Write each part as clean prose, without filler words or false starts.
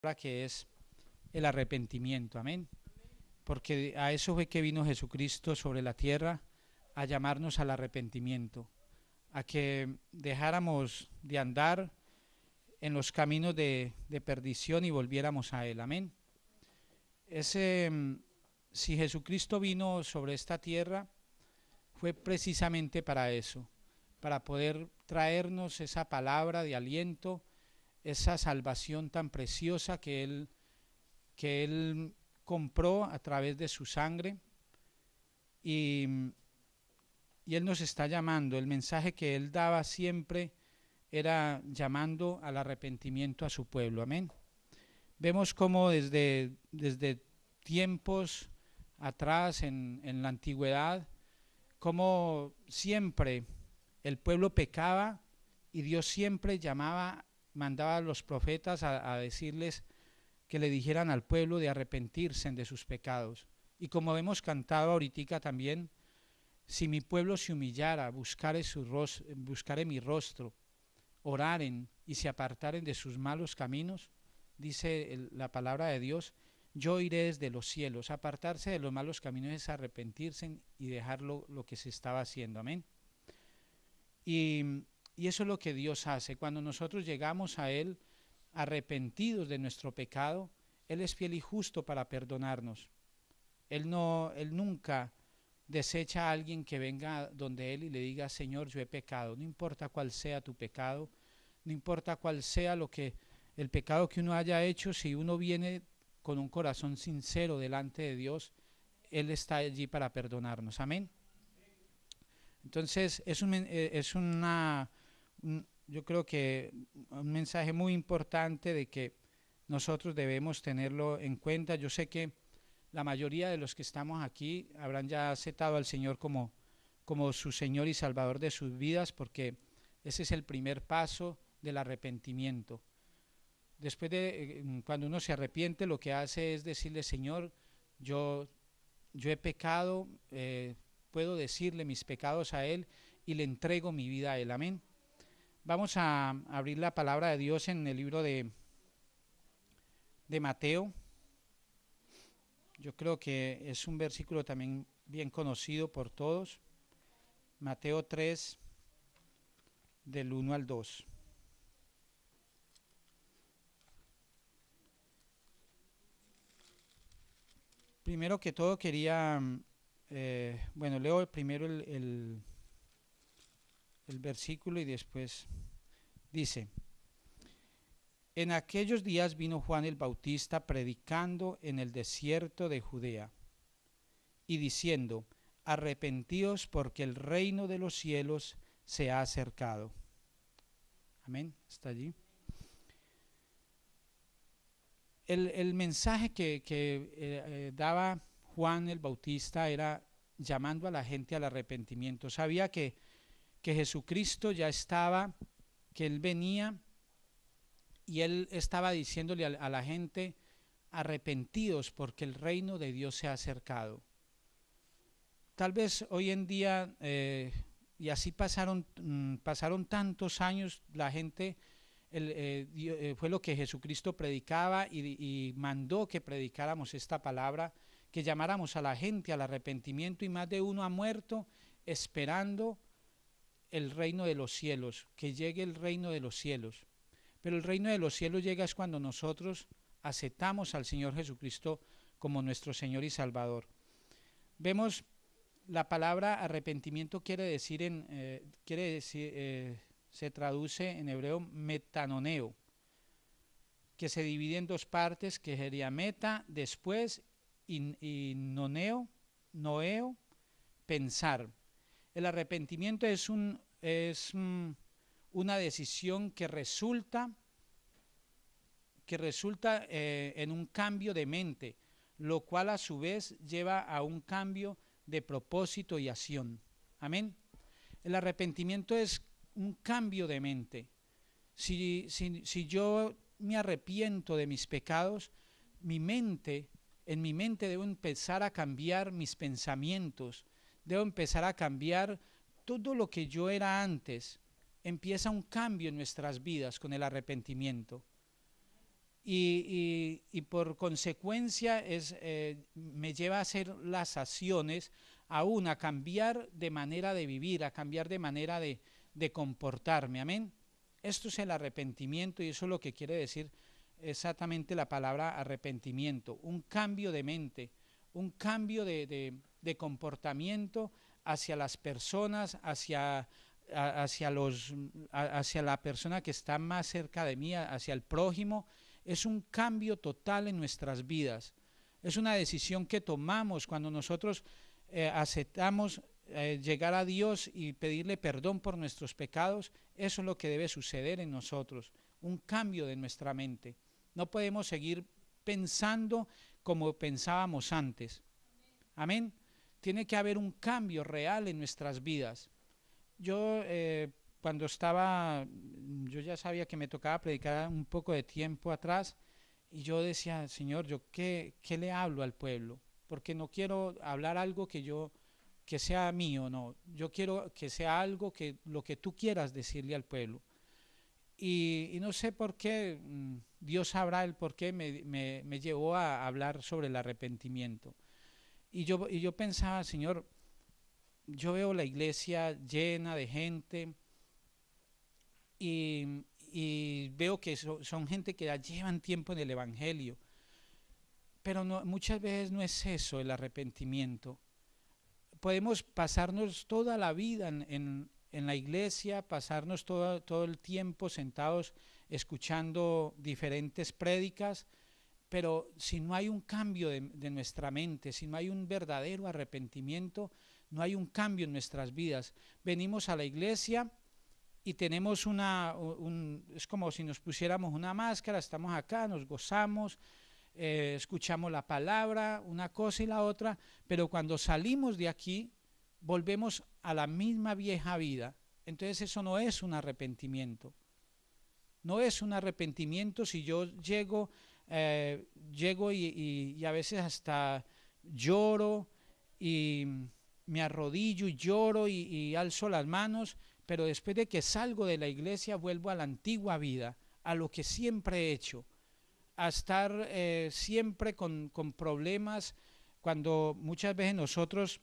que es el arrepentimiento, amén. Porque a eso fue que vino Jesucristo sobre la tierra, a llamarnos al arrepentimiento, a que dejáramos de andar en los caminos de perdición y volviéramos a Él, amén. Ese, si Jesucristo vino sobre esta tierra, fue precisamente para eso, para poder traernos esa palabra de aliento, esa salvación tan preciosa que Él compró a través de su sangre y, y Él nos está llamando. El mensaje que Él daba siempre era llamando al arrepentimiento a su pueblo, amén. Vemos cómo desde tiempos atrás en la antigüedad, como siempre el pueblo pecaba y Dios siempre llamaba, mandaba a los profetas a decirles que le dijeran al pueblo de arrepentirse de sus pecados. Y como hemos cantado ahorita también, si mi pueblo se humillara, buscare mi rostro, oraren y se apartaren de sus malos caminos, dice la palabra de Dios, yo iré desde los cielos. Apartarse de los malos caminos es arrepentirse y dejar lo que se estaba haciendo, amén. Y eso es lo que Dios hace. Cuando nosotros llegamos a Él arrepentidos de nuestro pecado, Él es fiel y justo para perdonarnos. Él nunca desecha a alguien que venga donde Él y le diga, Señor, yo he pecado. No importa cuál sea tu pecado, no importa cuál sea el pecado que uno haya hecho, si uno viene con un corazón sincero delante de Dios, Él está allí para perdonarnos. Amén. Entonces yo creo que un mensaje muy importante de que nosotros debemos tenerlo en cuenta. Yo sé que la mayoría de los que estamos aquí habrán ya aceptado al Señor como su Señor y Salvador de sus vidas, porque ese es el primer paso del arrepentimiento. Después cuando uno se arrepiente, lo que hace es decirle, Señor, yo, yo he pecado, puedo decirle mis pecados a Él y le entrego mi vida a Él. Amén. Vamos a abrir la palabra de Dios en el libro de Mateo. Yo creo que es un versículo también bien conocido por todos. Mateo 3, del 1 al 2. Primero que todo quería, leo primero el versículo y después dice, en aquellos días vino Juan el Bautista predicando en el desierto de Judea y diciendo, arrepentíos porque el reino de los cielos se ha acercado. Amén, está allí. El mensaje que daba Juan el Bautista era llamando a la gente al arrepentimiento. Sabía que Jesucristo ya estaba, que Él venía y Él estaba diciéndole a la gente, arrepentidos porque el reino de Dios se ha acercado. Tal vez hoy en día, y así pasaron tantos años, la gente fue lo que Jesucristo predicaba y mandó que predicáramos esta palabra, que llamáramos a la gente al arrepentimiento, y más de uno ha muerto esperando el reino de los cielos, que llegue el reino de los cielos. Pero el reino de los cielos llega es cuando nosotros aceptamos al Señor Jesucristo como nuestro Señor y Salvador. Vemos la palabra arrepentimiento se traduce en hebreo metanoneo, que se divide en dos partes, que sería meta, después, y noeo, pensar. El arrepentimiento es una decisión que resulta en un cambio de mente, lo cual a su vez lleva a un cambio de propósito y acción. Amén. El arrepentimiento es un cambio de mente. Si yo me arrepiento de mis pecados, en mi mente debo empezar a cambiar mis pensamientos, debo empezar a cambiar todo lo que yo era antes. Empieza un cambio en nuestras vidas con el arrepentimiento. y por consecuencia me lleva a hacer las acciones, aún a cambiar de manera de vivir, a cambiar de manera de comportarme, amén. Esto es el arrepentimiento y eso es lo que quiere decir exactamente la palabra arrepentimiento, un cambio de mente, un cambio de comportamiento hacia las personas, hacia la persona que está más cerca de mí, hacia el prójimo. Es un cambio total en nuestras vidas. Es una decisión que tomamos cuando nosotros aceptamos llegar a Dios y pedirle perdón por nuestros pecados. Eso es lo que debe suceder en nosotros, un cambio de nuestra mente. No podemos seguir pensando como pensábamos antes. Amén. Tiene que haber un cambio real en nuestras vidas. Yo cuando yo ya sabía que me tocaba predicar un poco de tiempo atrás y yo decía, Señor, ¿yo qué le hablo al pueblo? Porque no quiero hablar algo que sea mío, no. Yo quiero que sea algo lo que tú quieras decirle al pueblo. Y no sé por qué, Dios sabrá el por qué me llevó a hablar sobre el arrepentimiento. Y yo pensaba, Señor, yo veo la iglesia llena de gente y veo que son gente que ya llevan tiempo en el Evangelio, pero muchas veces no es eso el arrepentimiento. Podemos pasarnos toda la vida en la iglesia, pasarnos todo el tiempo sentados escuchando diferentes prédicas, pero si no hay un cambio de nuestra mente, si no hay un verdadero arrepentimiento, no hay un cambio en nuestras vidas. Venimos a la iglesia y tenemos es como si nos pusiéramos una máscara, estamos acá, nos gozamos, escuchamos la palabra, una cosa y la otra, pero cuando salimos de aquí, volvemos a la misma vieja vida. Entonces eso no es un arrepentimiento. No es un arrepentimiento si yo llego y a veces hasta lloro y me arrodillo y lloro y alzo las manos, pero después de que salgo de la iglesia vuelvo a la antigua vida, a lo que siempre he hecho, a estar siempre con problemas, cuando muchas veces nosotros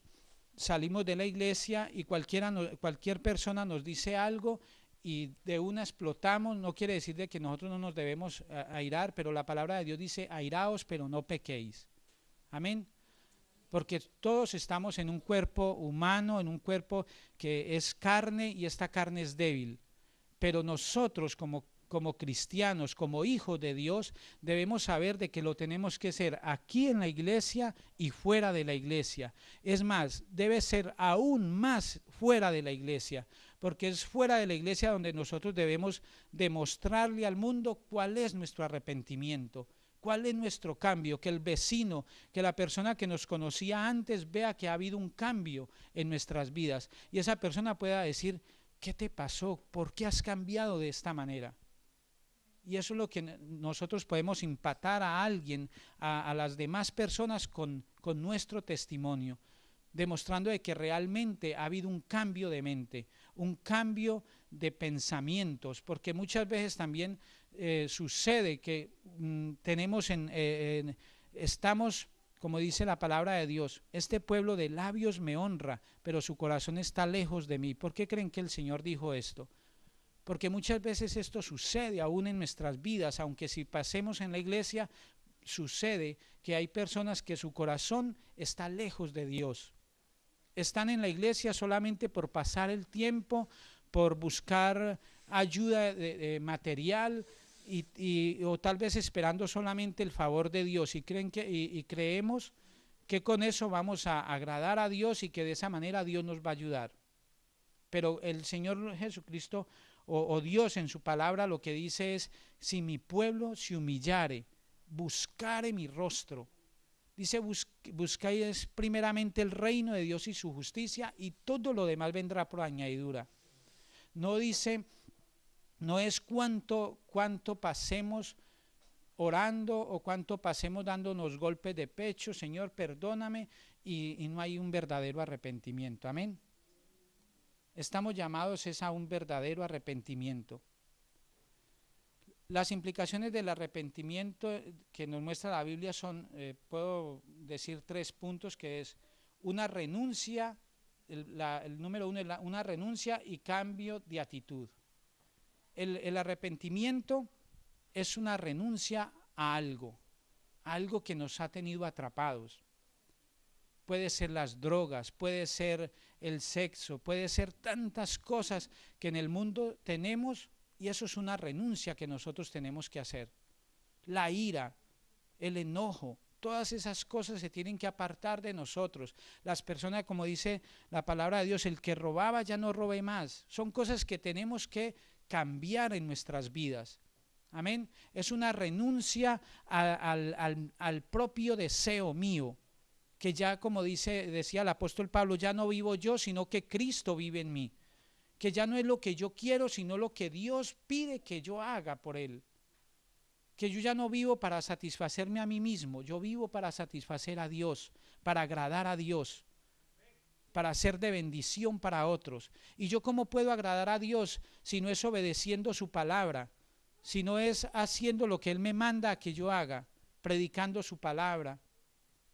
salimos de la iglesia y cualquier persona nos dice algo y de una explotamos. No quiere decir de que nosotros no nos debemos airar, pero la palabra de Dios dice, airaos, pero no pequéis. Amén. Porque todos estamos en un cuerpo humano, en un cuerpo que es carne y esta carne es débil. Pero nosotros como cristianos, como hijos de Dios, debemos saber de que lo tenemos que ser aquí en la iglesia y fuera de la iglesia. Es más, debe ser aún más fuera de la iglesia, porque es fuera de la iglesia donde nosotros debemos demostrarle al mundo cuál es nuestro arrepentimiento, cuál es nuestro cambio, que el vecino, que la persona que nos conocía antes vea que ha habido un cambio en nuestras vidas y esa persona pueda decir, ¿qué te pasó? ¿Por qué has cambiado de esta manera? Y eso es lo que nosotros podemos impactar a alguien, a las demás personas con nuestro testimonio, demostrando de que realmente ha habido un cambio de mente, un cambio de pensamientos, porque muchas veces también sucede que estamos, como dice la palabra de Dios, este pueblo de labios me honra, pero su corazón está lejos de mí. ¿Por qué creen que el Señor dijo esto? Porque muchas veces esto sucede aún en nuestras vidas, aunque si pasemos en la iglesia, sucede que hay personas que su corazón está lejos de Dios. Están en la iglesia solamente por pasar el tiempo, por buscar ayuda material o tal vez esperando solamente el favor de Dios y creemos que con eso vamos a agradar a Dios y que de esa manera Dios nos va a ayudar. Pero el Señor Jesucristo o Dios en su palabra lo que dice es, si mi pueblo se humillare, buscare mi rostro. Dice, buscáis primeramente el reino de Dios y su justicia y todo lo demás vendrá por añadidura. No dice, no es cuánto pasemos orando o cuánto pasemos dándonos golpes de pecho, Señor, perdóname, y no hay un verdadero arrepentimiento. Amén. Estamos llamados es a un verdadero arrepentimiento. Las implicaciones del arrepentimiento que nos muestra la Biblia son, puedo decir 3 puntos, que es una renuncia, el número 1 es una renuncia y cambio de actitud. El arrepentimiento es una renuncia a algo que nos ha tenido atrapados. Puede ser las drogas, puede ser el sexo, puede ser tantas cosas que en el mundo tenemos, y eso es una renuncia que nosotros tenemos que hacer. La ira, el enojo, todas esas cosas se tienen que apartar de nosotros. Las personas, como dice la palabra de Dios, el que robaba ya no robe más. Son cosas que tenemos que cambiar en nuestras vidas. Amén. Es una renuncia al propio deseo mío, que ya, como decía el apóstol Pablo, ya no vivo yo, sino que Cristo vive en mí. Que ya no es lo que yo quiero, sino lo que Dios pide que yo haga por Él. Que yo ya no vivo para satisfacerme a mí mismo, yo vivo para satisfacer a Dios, para agradar a Dios, para ser de bendición para otros. ¿Y yo cómo puedo agradar a Dios si no es obedeciendo su palabra? Si no es haciendo lo que Él me manda a que yo haga, predicando su palabra,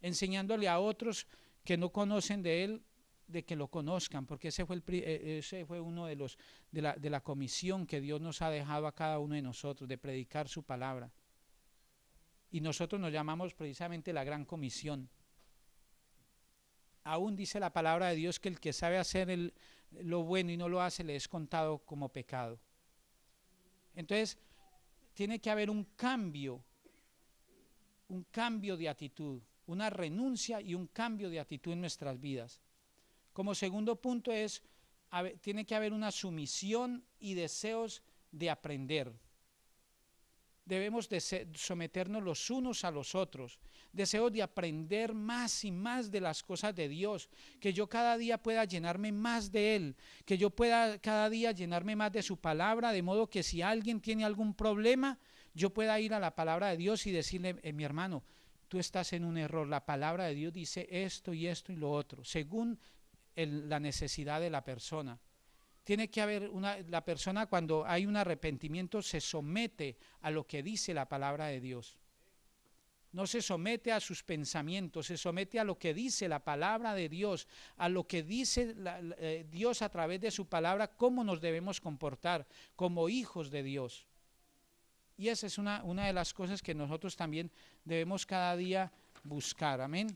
enseñándole a otros que no conocen de Él, de que lo conozcan, porque ese fue uno de la comisión que Dios nos ha dejado a cada uno de nosotros, de predicar su palabra. Y nosotros nos llamamos precisamente la gran comisión. Aún dice la palabra de Dios que el que sabe hacer lo bueno y no lo hace, le es contado como pecado. Entonces, tiene que haber un cambio de actitud, una renuncia y un cambio de actitud en nuestras vidas. Como segundo punto tiene que haber una sumisión y deseos de aprender. Debemos someternos los unos a los otros, deseos de aprender más y más de las cosas de Dios, que yo cada día pueda llenarme más de Él, que yo pueda cada día llenarme más de su palabra, de modo que si alguien tiene algún problema, yo pueda ir a la palabra de Dios y decirle, mi hermano, tú estás en un error, la palabra de Dios dice esto y esto y lo otro, según la necesidad de la persona. Tiene que haber la persona, cuando hay un arrepentimiento, se somete a lo que dice la palabra de Dios. No se somete a sus pensamientos, se somete a lo que dice la palabra de Dios, a lo que dice Dios a través de su palabra, cómo nos debemos comportar como hijos de Dios. Y esa es una de las cosas que nosotros también debemos cada día buscar. Amén.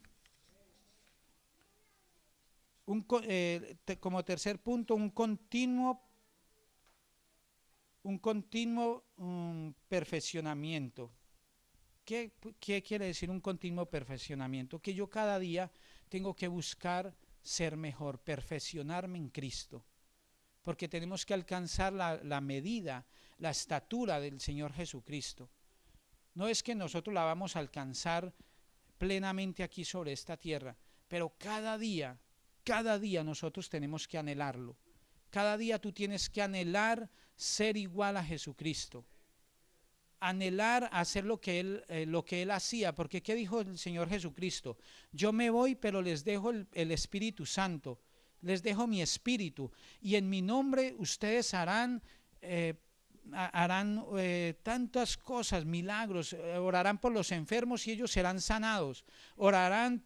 Como tercer punto, un continuo perfeccionamiento. ¿Qué quiere decir un continuo perfeccionamiento? Que yo cada día tengo que buscar ser mejor, perfeccionarme en Cristo, porque tenemos que alcanzar la medida, la estatura del Señor Jesucristo. No es que nosotros la vamos a alcanzar plenamente aquí sobre esta tierra, pero cada día nosotros tenemos que anhelarlo. Cada día tú tienes que anhelar ser igual a Jesucristo. Anhelar hacer lo que él hacía, porque ¿qué dijo el Señor Jesucristo? Yo me voy, pero les dejo el Espíritu Santo, les dejo mi Espíritu, y en mi nombre ustedes harán tantas cosas, milagros, orarán por los enfermos y ellos serán sanados, orarán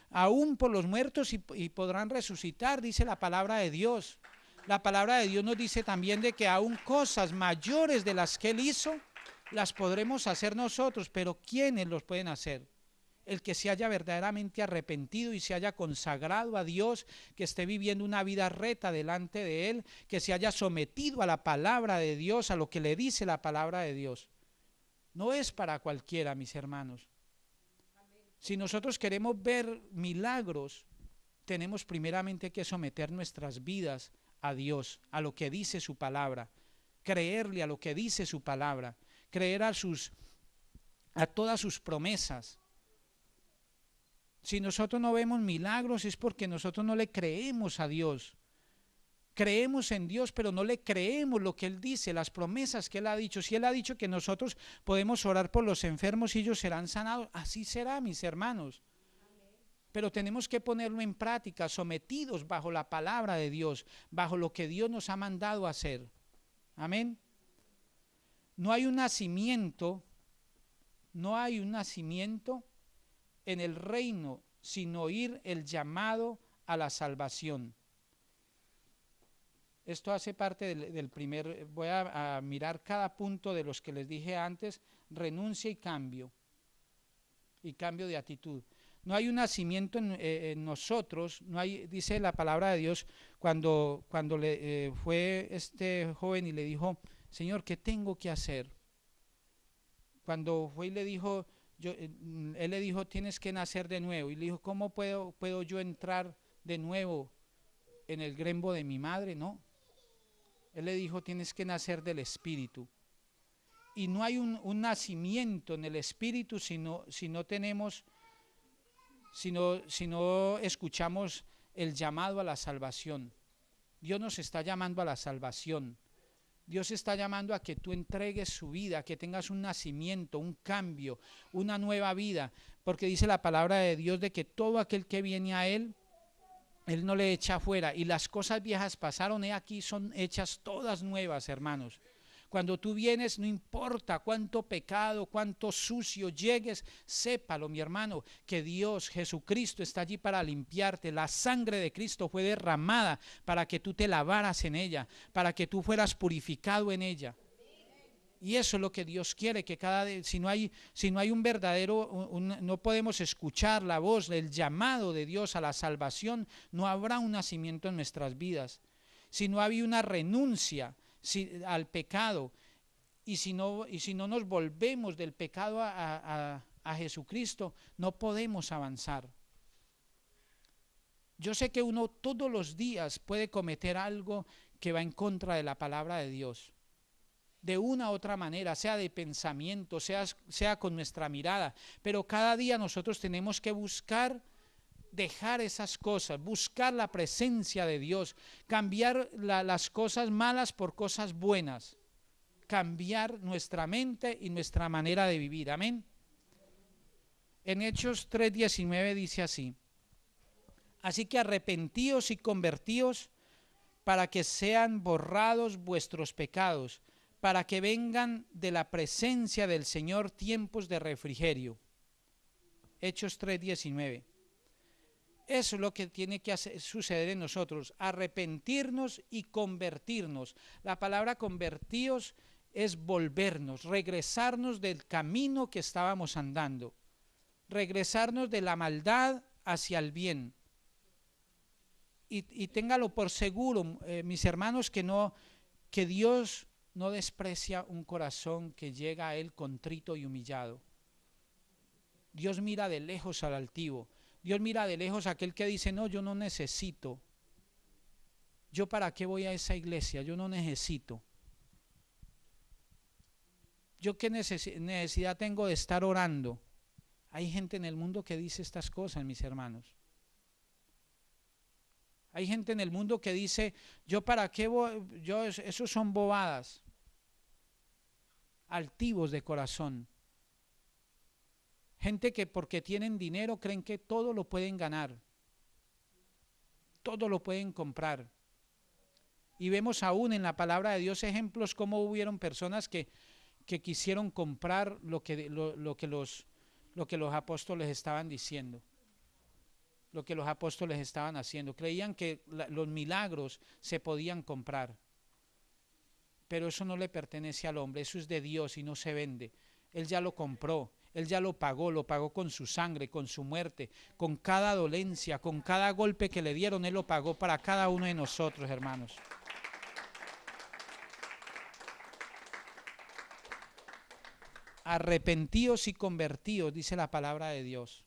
aún por los muertos y podrán resucitar, dice la palabra de Dios. La palabra de Dios nos dice también de que aún cosas mayores de las que Él hizo, las podremos hacer nosotros, pero ¿quiénes los pueden hacer? El que se haya verdaderamente arrepentido y se haya consagrado a Dios, que esté viviendo una vida recta delante de Él, que se haya sometido a la palabra de Dios, a lo que le dice la palabra de Dios. No es para cualquiera, mis hermanos. Si nosotros queremos ver milagros, tenemos primeramente que someter nuestras vidas a Dios, a lo que dice su palabra, creerle a lo que dice su palabra, creer a todas sus promesas. Si nosotros no vemos milagros es porque nosotros no le creemos a Dios. Creemos en Dios, pero no le creemos lo que Él dice, las promesas que Él ha dicho. Si Él ha dicho que nosotros podemos orar por los enfermos y ellos serán sanados, así será, mis hermanos. Pero tenemos que ponerlo en práctica, sometidos bajo la palabra de Dios, bajo lo que Dios nos ha mandado a hacer. Amén. No hay un nacimiento, no hay un nacimiento en el reino sin oír el llamado a la salvación. Esto hace parte del primer, voy a mirar cada punto de los que les dije antes, renuncia y cambio de actitud. No hay un nacimiento en nosotros, no hay, dice la palabra de Dios, cuando fue este joven y le dijo, Señor, ¿qué tengo que hacer? Cuando fue y le dijo, él le dijo, tienes que nacer de nuevo. Y le dijo, ¿cómo puedo yo entrar de nuevo en el grembo de mi madre? No. Él le dijo, tienes que nacer del Espíritu. Y no hay un nacimiento en el Espíritu si no escuchamos el llamado a la salvación. Dios nos está llamando a la salvación. Dios está llamando a que tú entregues su vida, que tengas un nacimiento, un cambio, una nueva vida, porque dice la palabra de Dios de que todo aquel que viene a Él no le echa fuera, y las cosas viejas pasaron, y aquí son hechas todas nuevas, hermanos. Cuando tú vienes, no importa cuánto pecado, cuánto sucio llegues, sépalo, mi hermano, que Dios, Jesucristo, está allí para limpiarte. La sangre de Cristo fue derramada para que tú te lavaras en ella, para que tú fueras purificado en ella. Y eso es lo que Dios quiere, que si no hay un verdadero, no podemos escuchar la voz, el llamado de Dios a la salvación, no habrá un nacimiento en nuestras vidas. Si no hay una renuncia al pecado, y si no nos volvemos del pecado a Jesucristo, no podemos avanzar. Yo sé que uno todos los días puede cometer algo que va en contra de la palabra de Dios, de una u otra manera, sea de pensamiento, sea con nuestra mirada, pero cada día nosotros tenemos que buscar dejar esas cosas, buscar la presencia de Dios, cambiar las cosas malas por cosas buenas, cambiar nuestra mente y nuestra manera de vivir, amén. En Hechos 3:19 dice así, así que arrepentíos y convertíos para que sean borrados vuestros pecados, para que vengan de la presencia del Señor tiempos de refrigerio. Hechos 3:19. Eso es lo que tiene que suceder en nosotros, arrepentirnos y convertirnos. La palabra convertidos es volvernos, regresarnos del camino que estábamos andando, regresarnos de la maldad hacia el bien. Y téngalo por seguro, mis hermanos, que Dios no desprecia un corazón que llega a Él contrito y humillado. Dios mira de lejos al altivo. Dios mira de lejos a aquel que dice, no, yo no necesito. ¿Yo para qué voy a esa iglesia? Yo no necesito. ¿Yo qué necesidad tengo de estar orando? Hay gente en el mundo que dice estas cosas, mis hermanos. Hay gente en el mundo que dice, ¿yo para qué voy? Esos son bobadas. Altivos de corazón. Gente que porque tienen dinero creen que todo lo pueden ganar, todo lo pueden comprar. Y vemos aún en la palabra de Dios ejemplos como hubieron personas que quisieron comprar lo que los apóstoles estaban diciendo, lo que los apóstoles estaban haciendo. Creían que los milagros se podían comprar, pero eso no le pertenece al hombre, eso es de Dios y no se vende. Él ya lo compró. Él ya lo pagó con su sangre, con su muerte, con cada dolencia, con cada golpe que le dieron, Él lo pagó para cada uno de nosotros, hermanos. Arrepentíos y convertíos, dice la palabra de Dios.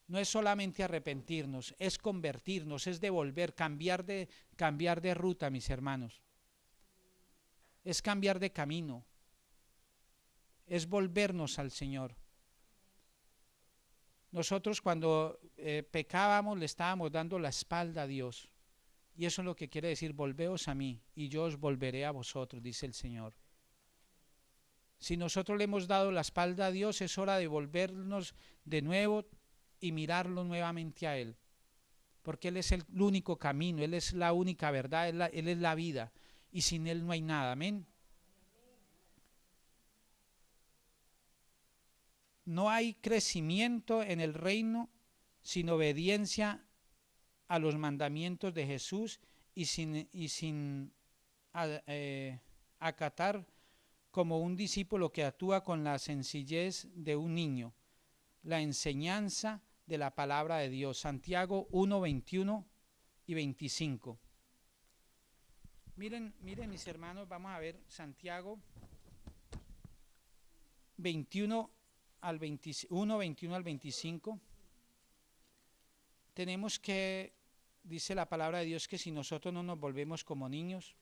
No es solamente arrepentirnos, es convertirnos, es devolver, cambiar de ruta, mis hermanos. Es cambiar de camino. Es volvernos al Señor. Nosotros cuando pecábamos le estábamos dando la espalda a Dios. Y eso es lo que quiere decir, volveos a mí y yo os volveré a vosotros, dice el Señor. Si nosotros le hemos dado la espalda a Dios, es hora de volvernos de nuevo y mirarlo nuevamente a Él. Porque Él es el único camino, Él es la única verdad, Él es la vida. Y sin Él no hay nada, amén. No hay crecimiento en el reino sin obediencia a los mandamientos de Jesús y sin acatar como un discípulo que actúa con la sencillez de un niño la enseñanza de la palabra de Dios. Santiago 1, 21 y 25. Miren mis hermanos, vamos a ver Santiago 21 al 21, 21 al 25. Tenemos que, dice la palabra de Dios, que si nosotros no nos volvemos como niños.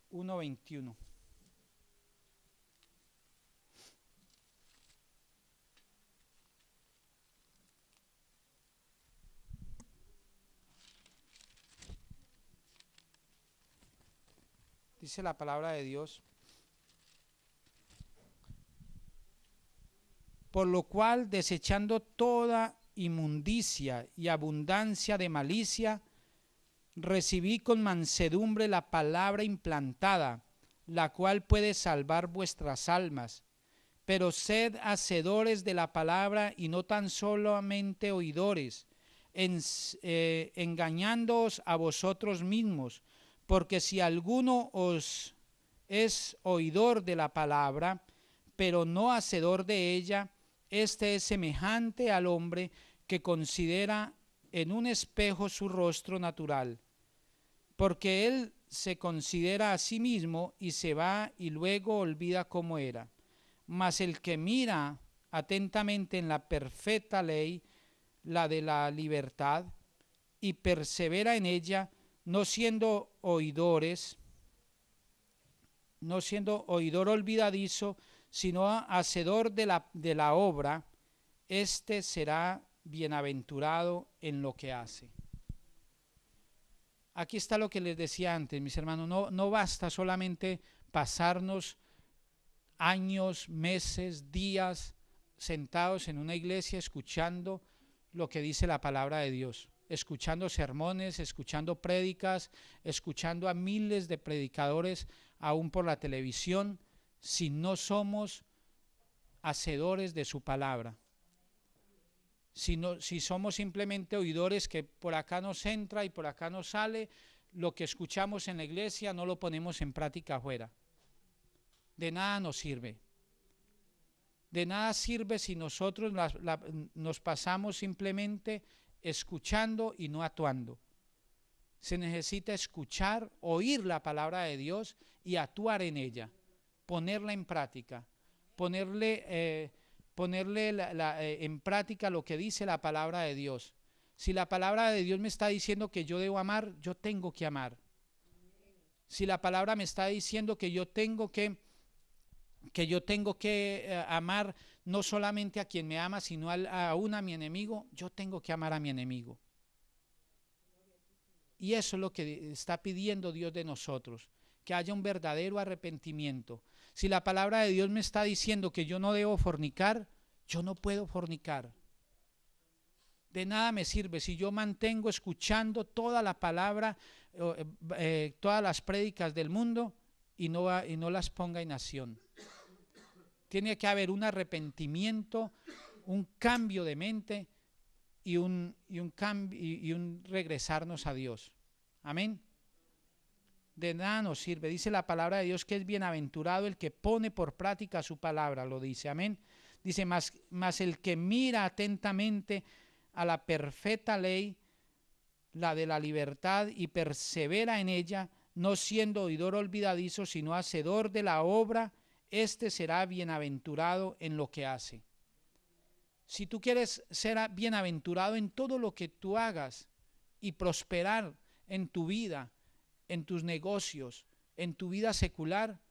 1, 21. Dice la palabra de Dios: por lo cual, desechando toda inmundicia y abundancia de malicia, recibí con mansedumbre la palabra implantada, la cual puede salvar vuestras almas. Pero sed hacedores de la palabra y no tan solamente oidores, engañándoos a vosotros mismos, porque si alguno os es oidor de la palabra, pero no hacedor de ella, este es semejante al hombre que considera en un espejo su rostro natural, porque él se considera a sí mismo y se va y luego olvida cómo era. Mas el que mira atentamente en la perfecta ley, la de la libertad, y persevera en ella, no siendo oidor olvidadizo, sino hacedor de la obra, este será bienaventurado en lo que hace. Aquí está lo que les decía antes, mis hermanos, no basta solamente pasarnos años, meses, días sentados en una iglesia escuchando lo que dice la palabra de Dios, escuchando sermones, escuchando prédicas, escuchando a miles de predicadores aún por la televisión, si no somos hacedores de su palabra. Si somos simplemente oidores que por acá nos entra y por acá nos sale, lo que escuchamos en la iglesia no lo ponemos en práctica afuera. De nada nos sirve. De nada sirve si nosotros nos pasamos simplemente escuchando y no actuando. Se necesita escuchar, oír la palabra de Dios y actuar en ella, ponerla en práctica, ponerle en práctica lo que dice la palabra de Dios. Si la palabra de Dios me está diciendo que yo debo amar, yo tengo que amar. Si la palabra me está diciendo que yo tengo que amar no solamente a quien me ama, sino aún a mi enemigo, yo tengo que amar a mi enemigo. Y eso es lo que está pidiendo Dios de nosotros, que haya un verdadero arrepentimiento. Si la palabra de Dios me está diciendo que yo no debo fornicar, yo no puedo fornicar. De nada me sirve si yo mantengo escuchando toda la palabra, todas las prédicas del mundo y no las ponga en acción. Tiene que haber un arrepentimiento, un cambio de mente y un regresarnos a Dios. Amén. De nada nos sirve. Dice la palabra de Dios que es bienaventurado el que pone por práctica su palabra, lo dice. Amén. Dice, mas el que mira atentamente a la perfecta ley, la de la libertad, y persevera en ella, no siendo oidor olvidadizo, sino hacedor de la obra, este será bienaventurado en lo que hace. Si tú quieres ser bienaventurado en todo lo que tú hagas y prosperar en tu vida, en tus negocios, en tu vida secular,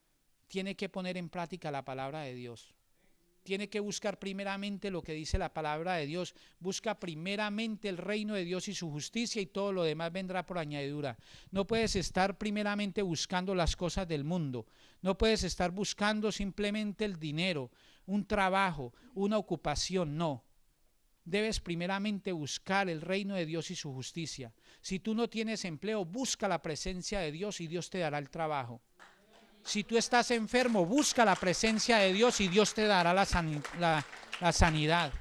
tiene que poner en práctica la palabra de Dios. Tiene que buscar primeramente lo que dice la palabra de Dios. Busca primeramente el reino de Dios y su justicia, y todo lo demás vendrá por añadidura. No puedes estar primeramente buscando las cosas del mundo. No puedes estar buscando simplemente el dinero, un trabajo, una ocupación. No. Debes primeramente buscar el reino de Dios y su justicia. Si tú no tienes empleo, busca la presencia de Dios y Dios te dará el trabajo. Si tú estás enfermo, busca la presencia de Dios y Dios te dará la sanidad.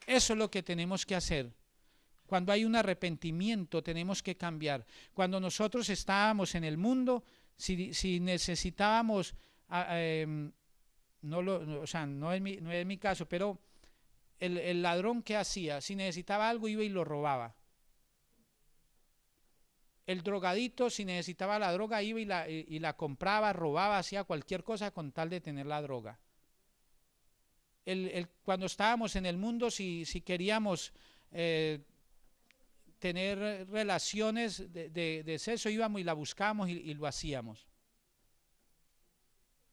Eso es lo que tenemos que hacer. Cuando hay un arrepentimiento tenemos que cambiar. Cuando nosotros estábamos en el mundo, si necesitábamos, o sea, no es mi caso, pero el ladrón, ¿qué hacía? Si necesitaba algo, iba y lo robaba. El drogadito, si necesitaba la droga, iba y la compraba, robaba, hacía cualquier cosa con tal de tener la droga. Cuando estábamos en el mundo, si queríamos tener relaciones de sexo, íbamos y la buscábamos y lo hacíamos.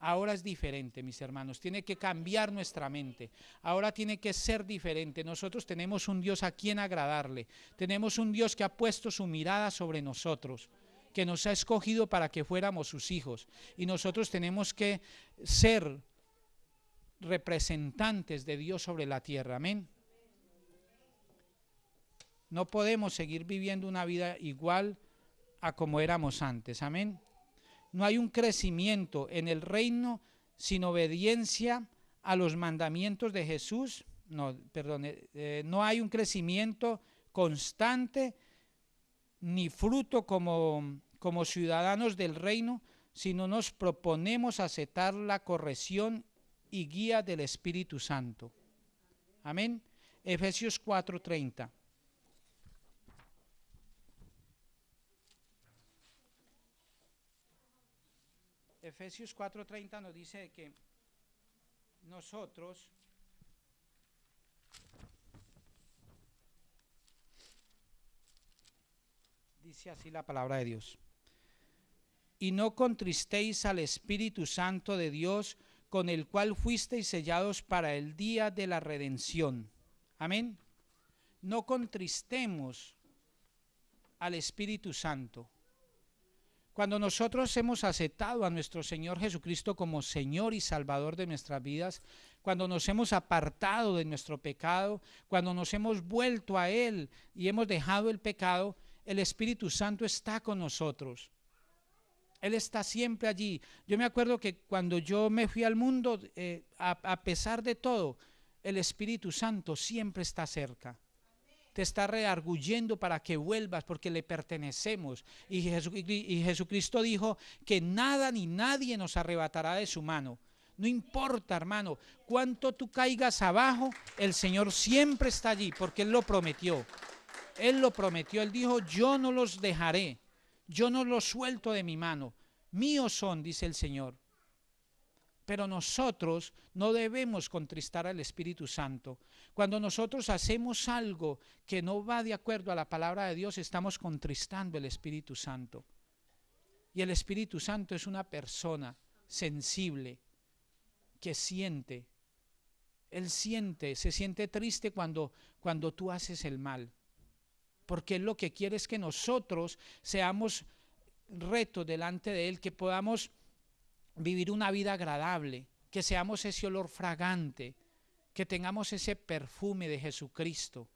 Ahora es diferente, mis hermanos, tiene que cambiar nuestra mente, ahora tiene que ser diferente. Nosotros tenemos un Dios a quien agradarle, tenemos un Dios que ha puesto su mirada sobre nosotros, que nos ha escogido para que fuéramos sus hijos, y nosotros tenemos que ser representantes de Dios sobre la tierra, amén. No podemos seguir viviendo una vida igual a como éramos antes, amén. No hay un crecimiento en el reino sin obediencia a los mandamientos de Jesús. No hay un crecimiento constante ni fruto como ciudadanos del reino si no nos proponemos aceptar la corrección y guía del Espíritu Santo. Amén. Efesios 4:30. Efesios 4:30 nos dice que nosotros dice así la palabra de Dios: y no contristéis al Espíritu Santo de Dios, con el cual fuisteis sellados para el día de la redención. Amén. No contristemos al Espíritu Santo. Cuando nosotros hemos aceptado a nuestro Señor Jesucristo como Señor y Salvador de nuestras vidas, cuando nos hemos apartado de nuestro pecado, cuando nos hemos vuelto a Él y hemos dejado el pecado, el Espíritu Santo está con nosotros. Él está siempre allí. Yo me acuerdo que cuando yo me fui al mundo, a pesar de todo, el Espíritu Santo siempre está cerca. Te está redarguyendo para que vuelvas, porque le pertenecemos. Y Jesucristo dijo que nada ni nadie nos arrebatará de su mano. No importa, hermano, cuánto tú caigas abajo, el Señor siempre está allí, porque Él lo prometió. Él lo prometió, Él dijo: yo no los dejaré, yo no los suelto de mi mano. Míos son, dice el Señor. Pero nosotros no debemos contristar al Espíritu Santo. Cuando nosotros hacemos algo que no va de acuerdo a la palabra de Dios, estamos contristando al Espíritu Santo. Y el Espíritu Santo es una persona sensible que siente. Él se siente triste cuando tú haces el mal. Porque Él lo que quiere es que nosotros seamos rectos delante de Él, que podamos vivir una vida agradable, que seamos ese olor fragante, que tengamos ese perfume de Jesucristo,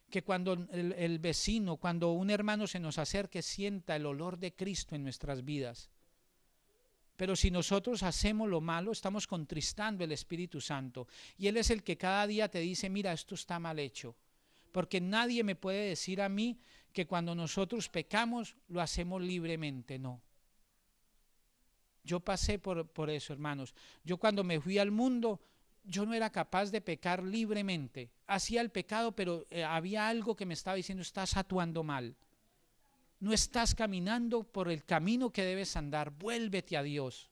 que cuando el vecino, cuando un hermano se nos acerque, sienta el olor de Cristo en nuestras vidas. Pero si nosotros hacemos lo malo, estamos contristando el Espíritu Santo, y Él es el que cada día te dice: mira, esto está mal hecho, porque nadie me puede decir a mí que cuando nosotros pecamos lo hacemos libremente. No. Yo pasé por eso, hermanos. Yo cuando me fui al mundo, yo no era capaz de pecar libremente. Hacía el pecado, pero había algo que me estaba diciendo: estás actuando mal. No estás caminando por el camino que debes andar. Vuélvete a Dios.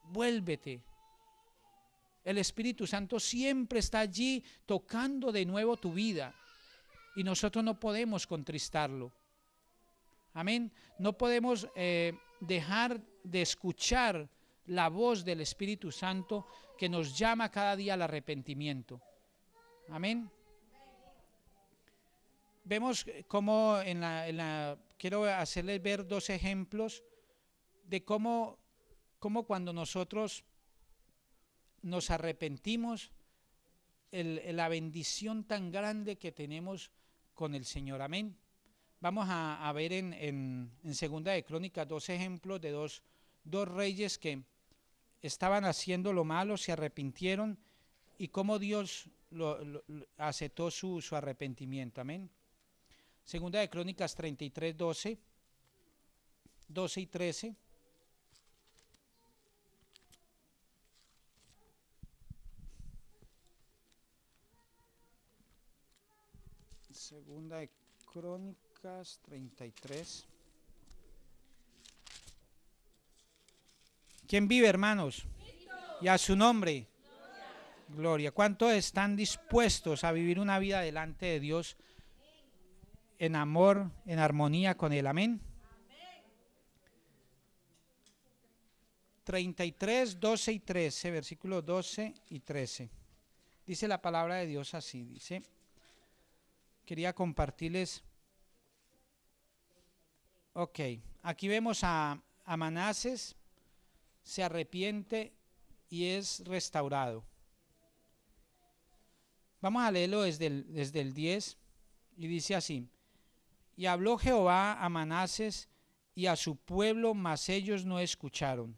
Vuélvete. El Espíritu Santo siempre está allí tocando de nuevo tu vida. Y nosotros no podemos contristarlo. Amén. No podemos dejar de escuchar la voz del Espíritu Santo que nos llama cada día al arrepentimiento. Amén. Vemos cómo quiero hacerles ver dos ejemplos de cómo cuando nosotros nos arrepentimos, la bendición tan grande que tenemos con el Señor. Amén. Vamos a ver en Segunda de Crónicas dos ejemplos de dos reyes que estaban haciendo lo malo, se arrepintieron y cómo Dios aceptó su arrepentimiento. Amén. Segunda de Crónicas 33, 12 y 13. Segunda de Crónicas 33. ¿Quién vive, hermanos? Y a su nombre. Gloria. ¿Cuántos están dispuestos a vivir una vida delante de Dios en amor, en armonía con Él? Amén. 33, 12 y 13, versículos 12 y 13. Dice la palabra de Dios así, dice, quería compartirles, ok, aquí vemos a Manases, se arrepiente y es restaurado. Vamos a leerlo desde el 10 y dice así, y habló Jehová a Manases y a su pueblo, mas ellos no escucharon,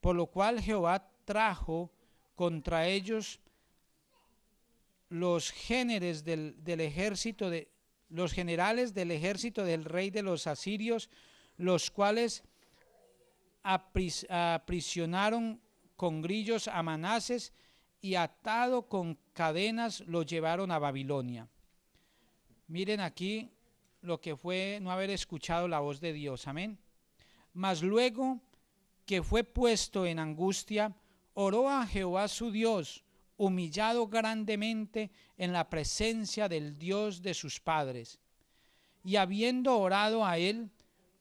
por lo cual Jehová trajo contra ellos los generales del ejército del rey de los asirios, los cuales aprisionaron con grillos a Manases y atado con cadenas lo llevaron a Babilonia. Miren aquí lo que fue no haber escuchado la voz de Dios, amén. Mas luego que fue puesto en angustia, oró a Jehová su Dios, humillado grandemente en la presencia del Dios de sus padres. Y habiendo orado a él,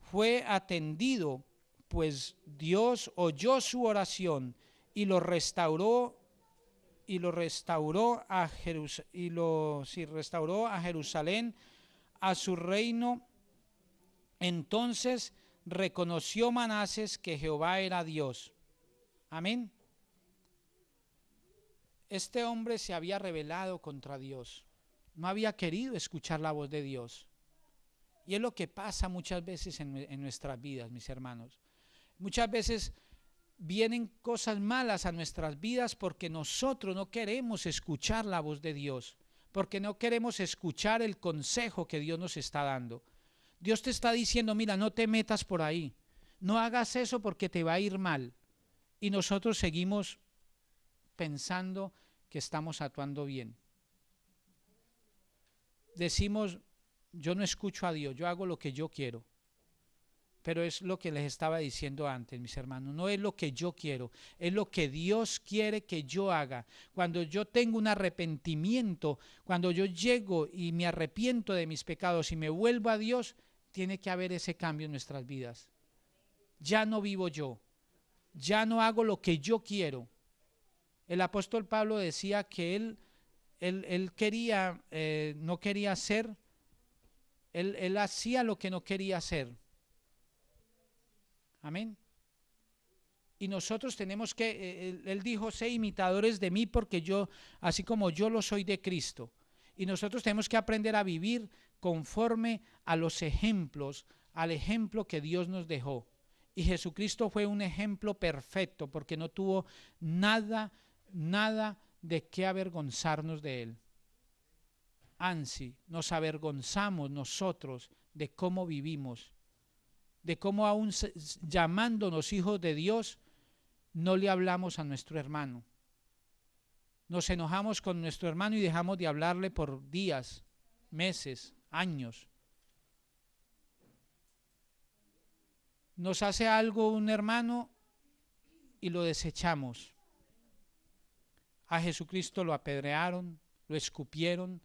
fue atendido, pues Dios oyó su oración y lo restauró a Jerusalén, a su reino. Entonces reconoció Manases que Jehová era Dios. Amén. Este hombre se había rebelado contra Dios, no había querido escuchar la voz de Dios. Y es lo que pasa muchas veces en nuestras vidas, mis hermanos. Muchas veces vienen cosas malas a nuestras vidas porque nosotros no queremos escuchar la voz de Dios, porque no queremos escuchar el consejo que Dios nos está dando. Dios te está diciendo, mira, no te metas por ahí, no hagas eso porque te va a ir mal. Y nosotros seguimos pensando que estamos actuando bien. Decimos, yo no escucho a Dios, yo hago lo que yo quiero. Pero es lo que les estaba diciendo antes, mis hermanos, no es lo que yo quiero, es lo que Dios quiere que yo haga. Cuando yo tengo un arrepentimiento, cuando yo llego y me arrepiento de mis pecados y me vuelvo a Dios, tiene que haber ese cambio en nuestras vidas. Ya no vivo yo, ya no hago lo que yo quiero. El apóstol Pablo decía que él quería, no quería hacer, él hacía lo que no quería hacer. Amén. Y nosotros tenemos que, él dijo, sé imitadores de mí porque yo, así como yo lo soy de Cristo. Y nosotros tenemos que aprender a vivir conforme a los ejemplos, al ejemplo que Dios nos dejó. Y Jesucristo fue un ejemplo perfecto porque no tuvo nada de qué avergonzarnos de él. Ansi, nos avergonzamos nosotros de cómo vivimos, de cómo aún llamándonos hijos de Dios, no le hablamos a nuestro hermano. Nos enojamos con nuestro hermano y dejamos de hablarle por días, meses, años. Nos hace algo un hermano y lo desechamos. A Jesucristo lo apedrearon, lo escupieron,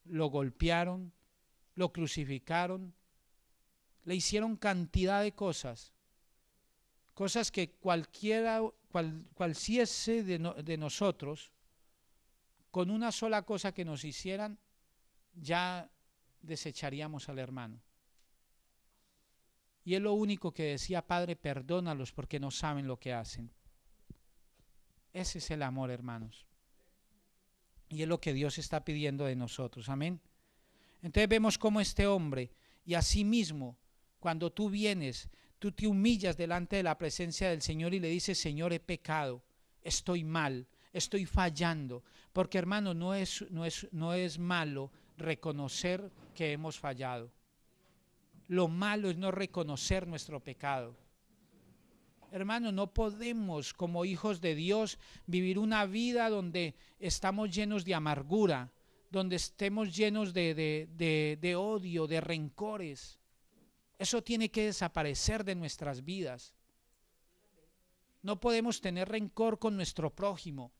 lo golpearon, lo crucificaron, le hicieron cantidad de cosas que cualquiera de nosotros, con una sola cosa que nos hicieran, ya desecharíamos al hermano. Y es lo único que decía, Padre, perdónalos porque no saben lo que hacen. Ese es el amor, hermanos. Y es lo que Dios está pidiendo de nosotros, amén. Entonces vemos cómo este hombre, y así mismo, cuando tú vienes, tú te humillas delante de la presencia del Señor y le dices, Señor, he pecado, estoy mal, estoy fallando. Porque hermano, no es malo reconocer que hemos fallado. Lo malo es no reconocer nuestro pecado. Hermano, no podemos como hijos de Dios vivir una vida donde estamos llenos de amargura, donde estemos llenos de odio, de rencores. Eso tiene que desaparecer de nuestras vidas. No podemos tener rencor con nuestro prójimo.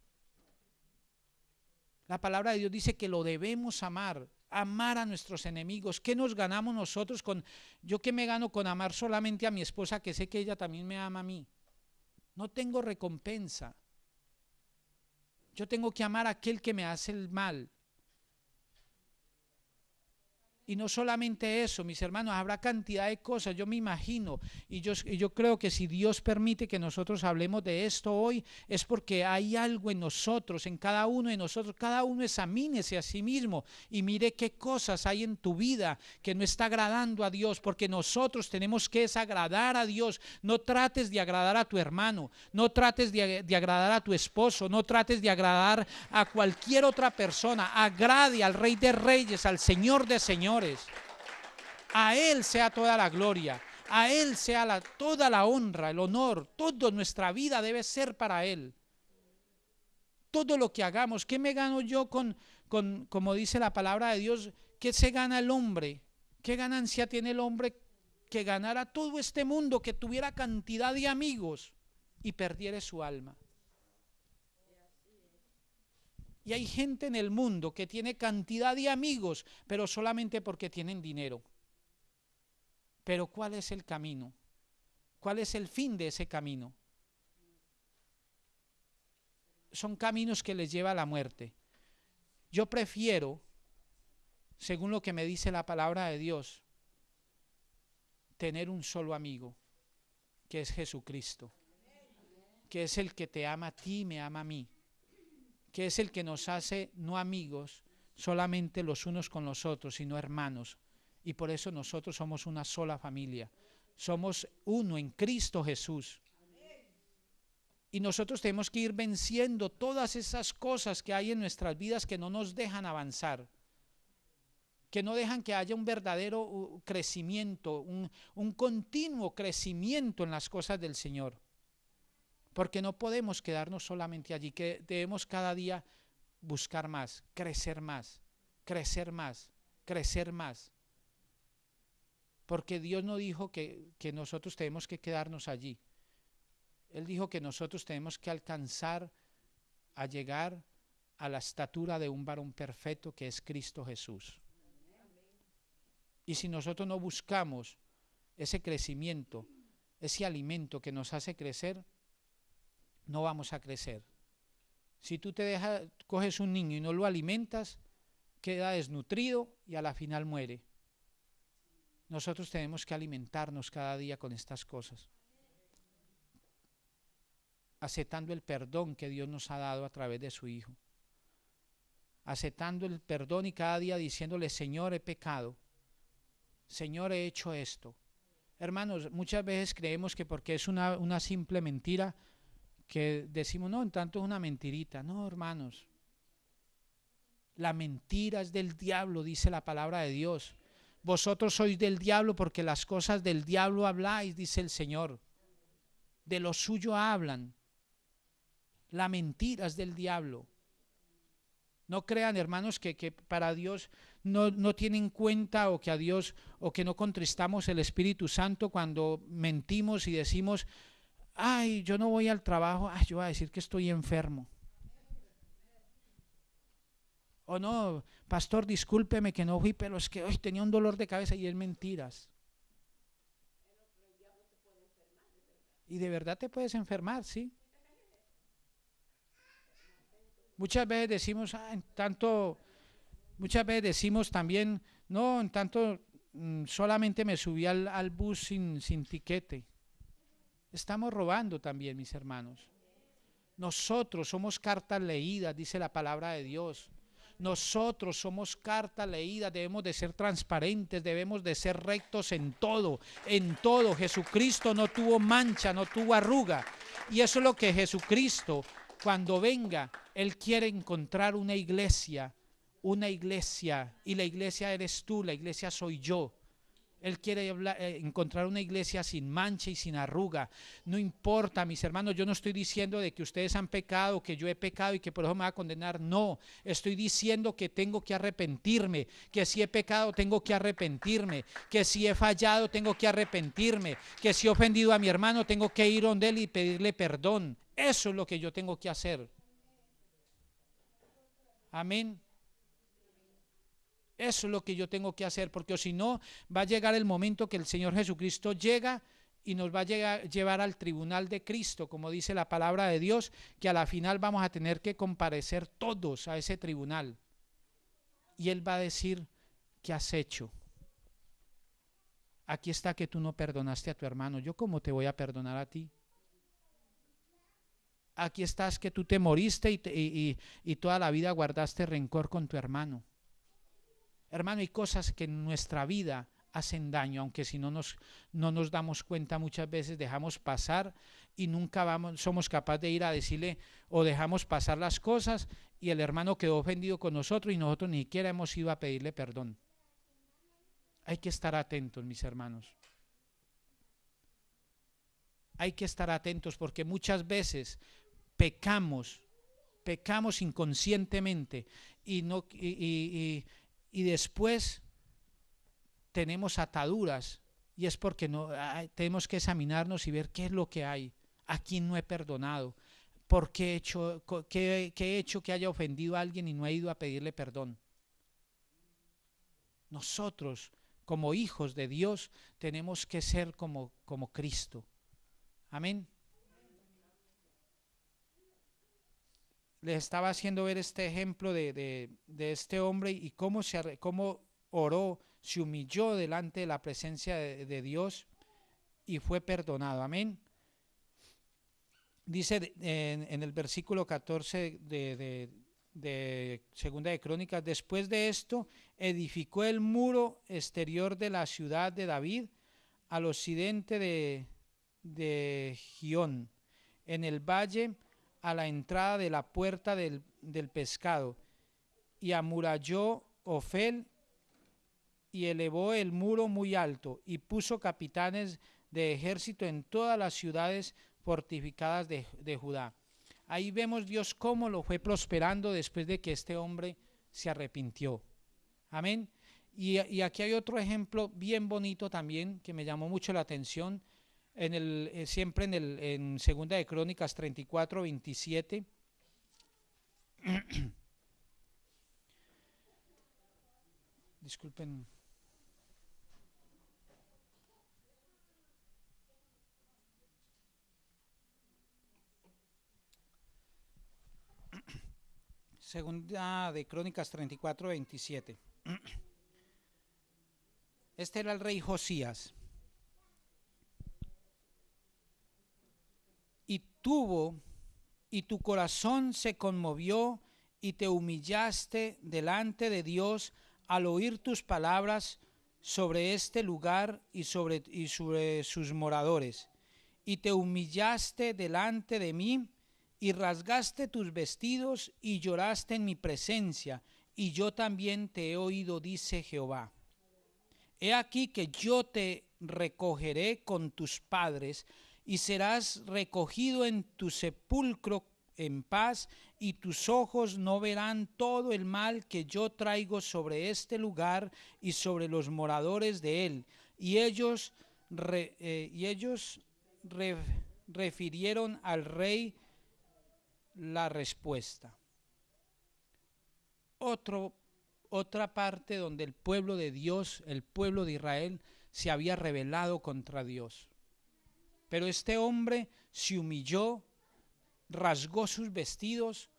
La palabra de Dios dice que lo debemos amar, amar a nuestros enemigos. ¿Qué nos ganamos nosotros con, yo qué me gano con amar solamente a mi esposa, que sé que ella también me ama a mí? No tengo recompensa. Yo tengo que amar a aquel que me hace el mal. Y no solamente eso, mis hermanos, habrá cantidad de cosas, yo me imagino, y yo creo que si Dios permite que nosotros hablemos de esto hoy, es porque hay algo en nosotros, en cada uno de nosotros. Cada uno examínese a sí mismo y mire qué cosas hay en tu vida que no está agradando a Dios, porque nosotros tenemos que desagradar a Dios. No trates de agradar a tu hermano, no trates de agradar a tu esposo, no trates de agradar a cualquier otra persona. Agrade al Rey de Reyes, al Señor de Señores. A Él sea toda la gloria, a Él sea toda la honra, el honor. Toda nuestra vida debe ser para Él. Todo lo que hagamos. ¿Qué me gano yo como dice la palabra de Dios? ¿Qué se gana el hombre? ¿Qué ganancia tiene el hombre que ganara todo este mundo, que tuviera cantidad de amigos y perdiere su alma? Y hay gente en el mundo que tiene cantidad de amigos, pero solamente porque tienen dinero. Pero ¿cuál es el camino? ¿Cuál es el fin de ese camino? Son caminos que les lleva a la muerte. Yo prefiero, según lo que me dice la palabra de Dios, tener un solo amigo, que es Jesucristo, que es el que te ama a ti y me ama a mí, que es el que nos hace no amigos solamente los unos con los otros, sino hermanos. Y por eso nosotros somos una sola familia. Somos uno en Cristo Jesús. Y nosotros tenemos que ir venciendo todas esas cosas que hay en nuestras vidas que no nos dejan avanzar, que no dejan que haya un verdadero crecimiento, un continuo crecimiento en las cosas del Señor. Porque no podemos quedarnos solamente allí, que debemos cada día buscar más, crecer más, crecer más, crecer más. Porque Dios no dijo que nosotros tenemos que quedarnos allí. Él dijo que nosotros tenemos que alcanzar a llegar a la estatura de un varón perfecto, que es Cristo Jesús. Y si nosotros no buscamos ese crecimiento, ese alimento que nos hace crecer, no vamos a crecer. Si tú coges un niño y no lo alimentas, queda desnutrido y a la final muere. Nosotros tenemos que alimentarnos cada día con estas cosas, aceptando el perdón que Dios nos ha dado a través de su Hijo, aceptando el perdón y cada día diciéndole, Señor, he pecado, Señor, he hecho esto. Hermanos, muchas veces creemos que porque es una simple mentira, que decimos, no, en tanto es una mentirita. No, hermanos, la mentira es del diablo, dice la palabra de Dios. Vosotros sois del diablo porque las cosas del diablo habláis, dice el Señor. De lo suyo hablan. La mentira es del diablo. No crean, hermanos, que para Dios no tienen en cuenta, o que a Dios, o que no contristamos el Espíritu Santo cuando mentimos y decimos, ay, yo no voy al trabajo, ay, yo voy a decir que estoy enfermo. O no, pastor, discúlpeme que no fui, pero es que hoy tenía un dolor de cabeza, y es mentiras. Y de verdad te puedes enfermar, ¿sí? Muchas veces decimos, muchas veces decimos también, no, en tanto solamente me subí al bus sin tiquete. Estamos robando también, mis hermanos. Nosotros somos cartas leídas, dice la palabra de Dios. Nosotros somos carta leída, debemos de ser transparentes, debemos de ser rectos en todo, en todo. Jesucristo no tuvo mancha, no tuvo arruga. Y eso es lo que Jesucristo, cuando venga, Él quiere encontrar una iglesia, y la iglesia eres tú, la iglesia soy yo. Él quiere encontrar una iglesia sin mancha y sin arruga. No importa, mis hermanos, yo no estoy diciendo de que ustedes han pecado, que yo he pecado y que por eso me va a condenar. No, estoy diciendo que tengo que arrepentirme, que si he pecado tengo que arrepentirme, que si he fallado tengo que arrepentirme, que si he ofendido a mi hermano tengo que ir donde él y pedirle perdón. Eso es lo que yo tengo que hacer. Amén. Eso es lo que yo tengo que hacer, porque si no, va a llegar el momento que el Señor Jesucristo llega y nos va a llevar al tribunal de Cristo, como dice la palabra de Dios, que a la final vamos a tener que comparecer todos a ese tribunal. Y Él va a decir, ¿qué has hecho? Aquí está que tú no perdonaste a tu hermano, ¿yo cómo te voy a perdonar a ti? Aquí estás que tú te moriste y toda la vida guardaste rencor con tu hermano. Hermano, hay cosas que en nuestra vida hacen daño, aunque si no nos damos cuenta muchas veces dejamos pasar y nunca somos capaces de ir a decirle o dejamos pasar las cosas y el hermano quedó ofendido con nosotros y nosotros ni siquiera hemos ido a pedirle perdón. Hay que estar atentos, mis hermanos. Hay que estar atentos porque muchas veces pecamos inconscientemente y después tenemos ataduras y es porque tenemos que examinarnos y ver qué es lo que hay, a quién no he perdonado, por qué he hecho que haya ofendido a alguien y no he ido a pedirle perdón. Nosotros como hijos de Dios tenemos que ser como Cristo. Amén. Les estaba haciendo ver este ejemplo de este hombre y cómo oró, se humilló delante de la presencia de Dios y fue perdonado. Amén. Dice en el versículo 14 de Segunda de Crónicas, después de esto edificó el muro exterior de la ciudad de David al occidente de Gión, en el valle a la entrada de la puerta del pescado, y amuralló Ofel y elevó el muro muy alto y puso capitanes de ejército en todas las ciudades fortificadas de Judá. Ahí vemos Dios cómo lo fue prosperando después de que este hombre se arrepintió. Amén. Y aquí hay otro ejemplo bien bonito también que me llamó mucho la atención. Siempre en Segunda de Crónicas 34, 27. Disculpen. Segunda de Crónicas 34, 27. Este era el rey Josías. Y tu corazón se conmovió y te humillaste delante de Dios al oír tus palabras sobre este lugar y sobre sus moradores. Y te humillaste delante de mí y rasgaste tus vestidos y lloraste en mi presencia, y yo también te he oído, dice Jehová. He aquí que yo te recogeré con tus padres y serás recogido en tu sepulcro en paz, y tus ojos no verán todo el mal que yo traigo sobre este lugar y sobre los moradores de él. Y ellos refirieron al rey la respuesta. Otra parte donde el pueblo de Dios, el pueblo de Israel, se había rebelado contra Dios. Pero este hombre se humilló, rasgó sus vestidos,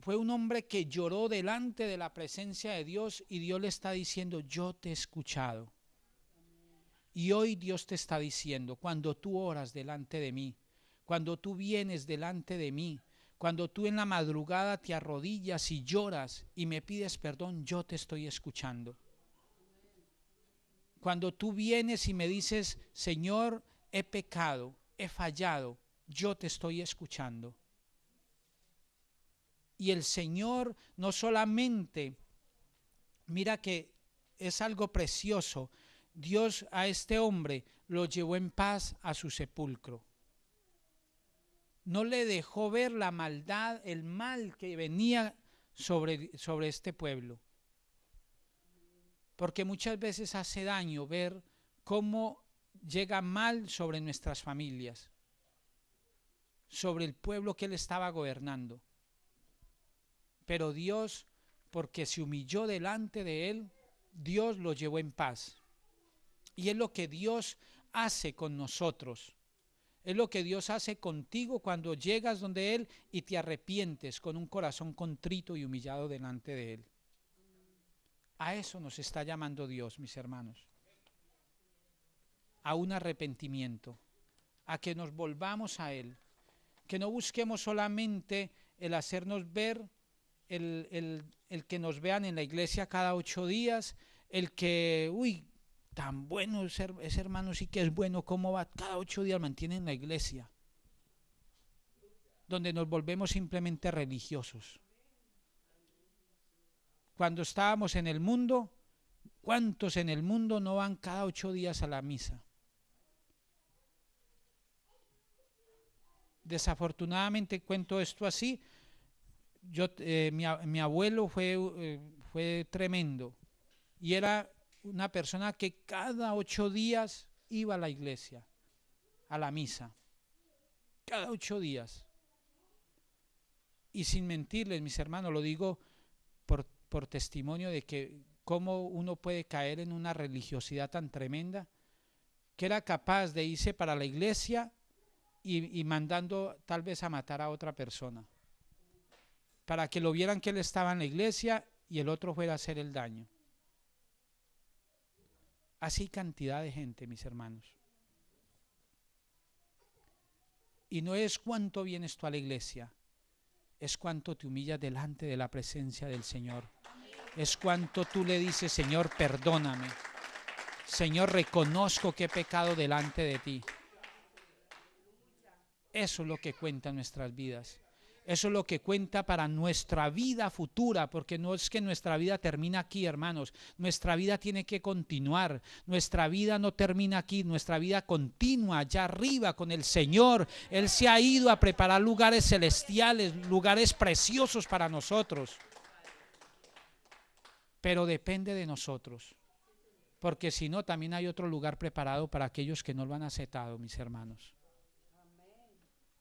fue un hombre que lloró delante de la presencia de Dios y Dios le está diciendo, yo te he escuchado. Y hoy Dios te está diciendo, cuando tú oras delante de mí, cuando tú vienes delante de mí, Cuando tú en la madrugada te arrodillas y lloras y me pides perdón, yo te estoy escuchando. Cuando tú vienes y me dices, Señor, he pecado, he fallado, yo te estoy escuchando. Y el Señor no solamente, mira que es algo precioso, Dios a este hombre lo llevó en paz a su sepulcro. No le dejó ver la maldad, el mal que venía sobre este pueblo. Porque muchas veces hace daño ver cómo llega mal sobre nuestras familias, sobre el pueblo que él estaba gobernando. Pero Dios, porque se humilló delante de él, Dios lo llevó en paz. Y es lo que Dios hace con nosotros. Es lo que Dios hace contigo cuando llegas donde Él y te arrepientes con un corazón contrito y humillado delante de Él. A eso nos está llamando Dios, mis hermanos. A un arrepentimiento, a que nos volvamos a Él. Que no busquemos solamente el hacernos ver, el que nos vean en la iglesia cada 8 días, el que, tan bueno ese hermano, sí que es bueno, cómo va, cada 8 días mantiene en la iglesia, donde nos volvemos simplemente religiosos. Cuando estábamos en el mundo, ¿cuántos en el mundo no van cada 8 días a la misa? Desafortunadamente cuento esto así. Mi abuelo fue tremendo y era una persona que cada 8 días iba a la iglesia, a la misa, cada 8 días. Y sin mentirles, mis hermanos, lo digo por testimonio de que cómo uno puede caer en una religiosidad tan tremenda, que era capaz de irse para la iglesia y mandando tal vez a matar a otra persona, para que lo vieran que él estaba en la iglesia y el otro fuera a hacer el daño. Así cantidad de gente, mis hermanos. Y no es cuánto vienes tú a la iglesia, es cuánto te humillas delante de la presencia del Señor. Es cuánto tú le dices, Señor, perdóname. Señor, reconozco que he pecado delante de ti. Eso es lo que cuenta en nuestras vidas. Eso es lo que cuenta para nuestra vida futura, porque no es que nuestra vida termina aquí, hermanos. Nuestra vida tiene que continuar. Nuestra vida no termina aquí, nuestra vida continúa allá arriba con el Señor. Él se ha ido a preparar lugares celestiales, lugares preciosos para nosotros. Pero depende de nosotros, porque si no, también hay otro lugar preparado para aquellos que no lo han aceptado, mis hermanos.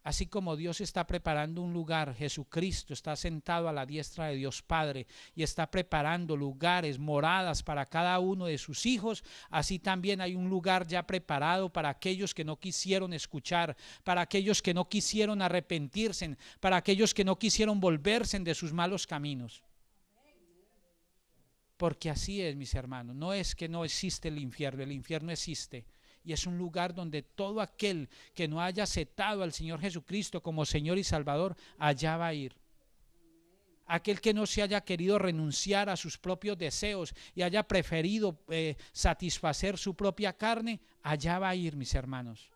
Así como Dios está preparando un lugar, Jesucristo está sentado a la diestra de Dios Padre y está preparando lugares, moradas para cada uno de sus hijos, así también hay un lugar ya preparado para aquellos que no quisieron escuchar, para aquellos que no quisieron arrepentirse, para aquellos que no quisieron volverse de sus malos caminos. Porque así es, mis hermanos, no es que no existe el infierno existe. Y es un lugar donde todo aquel que no haya aceptado al Señor Jesucristo como Señor y Salvador, allá va a ir. Aquel que no se haya querido renunciar a sus propios deseos y haya preferido satisfacer su propia carne, allá va a ir, mis hermanos.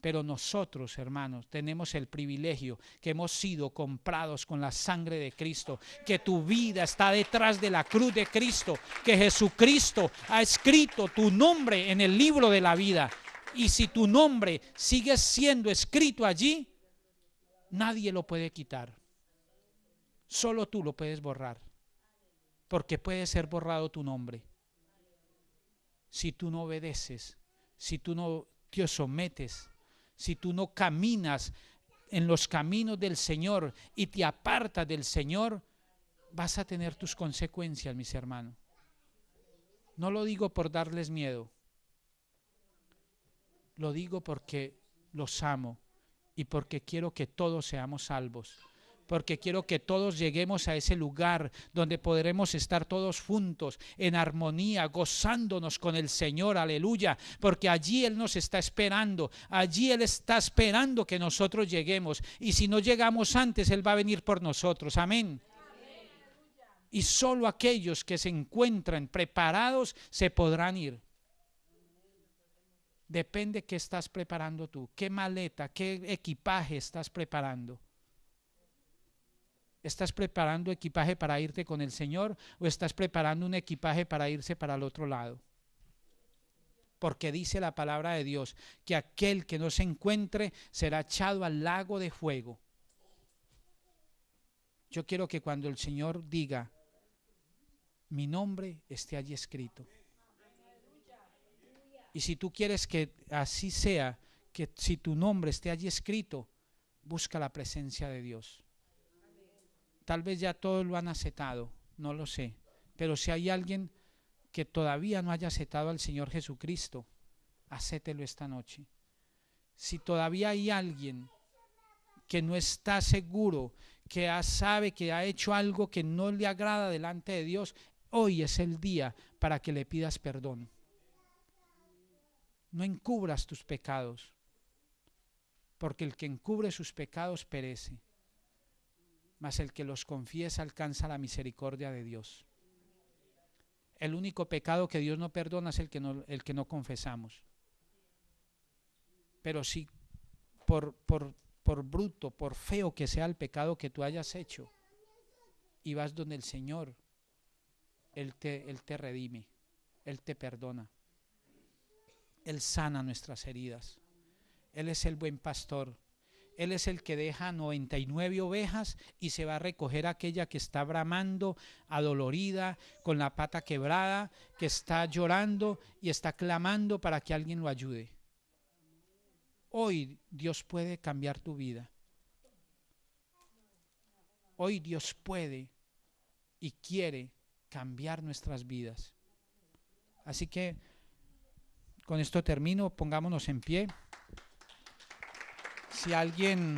Pero nosotros, hermanos, tenemos el privilegio que hemos sido comprados con la sangre de Cristo, que tu vida está detrás de la cruz de Cristo, que Jesucristo ha escrito tu nombre en el libro de la vida. Y si tu nombre sigue siendo escrito allí, nadie lo puede quitar. Solo tú lo puedes borrar, porque puede ser borrado tu nombre. Si tú no obedeces, si tú no te sometes, si tú no caminas en los caminos del Señor y te apartas del Señor, vas a tener tus consecuencias, mis hermanos. No lo digo por darles miedo, lo digo porque los amo y porque quiero que todos seamos salvos, porque quiero que todos lleguemos a ese lugar donde podremos estar todos juntos, en armonía, gozándonos con el Señor, aleluya, porque allí Él nos está esperando, allí Él está esperando que nosotros lleguemos, y si no llegamos antes, Él va a venir por nosotros, amén. Y solo aquellos que se encuentran preparados se podrán ir. Depende qué estás preparando tú, qué maleta, qué equipaje estás preparando. ¿Estás preparando equipaje para irte con el Señor o estás preparando un equipaje para irse para el otro lado? Porque dice la palabra de Dios que aquel que no se encuentre será echado al lago de fuego. Yo quiero que cuando el Señor diga, mi nombre esté allí escrito. Y si tú quieres que así sea, que si tu nombre esté allí escrito, busca la presencia de Dios. Tal vez ya todos lo han aceptado, no lo sé. Pero si hay alguien que todavía no haya aceptado al Señor Jesucristo, acéptelo esta noche. Si todavía hay alguien que no está seguro, que sabe que ha hecho algo que no le agrada delante de Dios, hoy es el día para que le pidas perdón. No encubras tus pecados, porque el que encubre sus pecados perece, mas el que los confiesa alcanza la misericordia de Dios. El único pecado que Dios no perdona es el que no confesamos. Pero si por bruto, por feo que sea el pecado que tú hayas hecho, y vas donde el Señor, Él te redime, Él te perdona. Él sana nuestras heridas. Él es el buen pastor. Él es el que deja 99 ovejas y se va a recoger aquella que está bramando, adolorida, con la pata quebrada, que está llorando y está clamando para que alguien lo ayude. Hoy Dios puede cambiar tu vida. Hoy Dios puede y quiere cambiar nuestras vidas. Así que con esto termino, pongámonos en pie. Si alguien